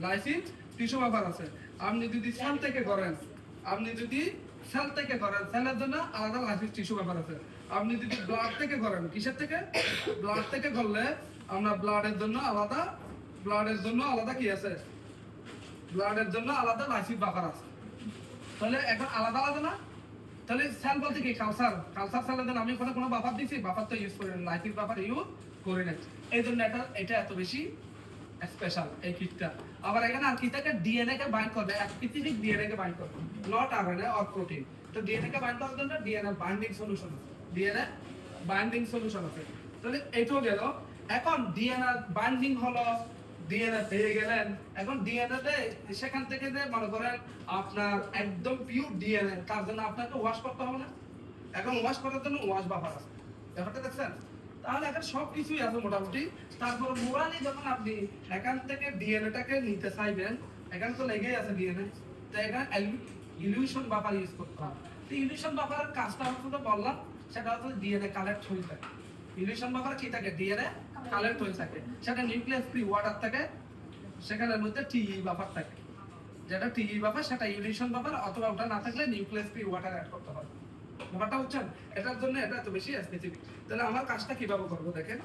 Lysine tissue paper আছে। আপনি যদি সেল থেকে করেন, সেলের জন্য আলাদা লাইসিন টিস্যু পেপার আছে। আপনি যদি ব্লাড থেকে করেন, কিসের থেকে? ব্লাড থেকে করলে আমরা ব্লাডের জন্য আলাদা কি আছে? ব্লাডের জন্য আলাদা লাইসিন পেপার আছে। তাহলে এখন আলাদা আলাদা না? তাহলে সেল বলতে কি? কালচার সেলের জন্য আমি কোনো বাফার দিছি, বাফার তো ইউজ করি না, লাইসিন বাফার ইউজ করি না। এই জন্য এটা এত বেশি স্পেশাল এই কিটটা। আবার এখানে আর কি থাকে? ডিএনএ কে বাইন্ড করবে, স্পেসিফিক ডিএনএ কে বাইন্ড করবে, নট আরএনএ অর প্রোটিন। তো ডিএনএ কে বাইন্ড করার জন্য ডিএনএ বাইন্ডিং সলিউশন আছে, তাহলে এটাও গেল। এখন ডিএনএ বাইন্ডিং হলো, ডিএনএ পেয়ে গেলেন। এখন ডিএনএ তে সেখান থেকে যে মনে করেন আপনার একদম পিওর ডিএনএ, তার জন্য আপনাকে ওয়াশ করতে হবে না? এখন ওয়াশ করার জন্য ওয়াশ বাফার আছে, ব্যাপারটা দেখছেন? তাহলে এখন সবকিছুই আছে মোটামুটি। তারপর মোরালি যখন আপনি এখান থেকে ডিএনএটাকে নিতে চাইবেন, এখানে তো লেগেই আছে ডিএনএ, তো এখানে ইলিউশন বাফার ইউজ করতে হবে। তো ইলিউশন বাফারের কাজটা হচ্ছে, তো বললাম, সেটা হচ্ছে ডিএনএ কালেক্ট হয়ে থাকে। ইলিউশন বাফার কি থাকে? ডিএনএ কালেক্ট হয়ে থাকে, সেটা নিউক্লিয়াস ফ্রি ওয়াটার থাকে, সেখানের মধ্যে টিই বাফার থাকে। যেটা টিই বাফার সেটা ইলিউশন বাফার, অথবা ওটা না থাকলে নিউক্লিয়াস ফ্রি ওয়াটার অ্যাড করতে হবে। ব্যাপারটা বুঝছেন? এটার জন্য এটা এত বেশি স্পেসিফিক। তাহলে আমার কাজটা কিভাবে করবো দেখেন।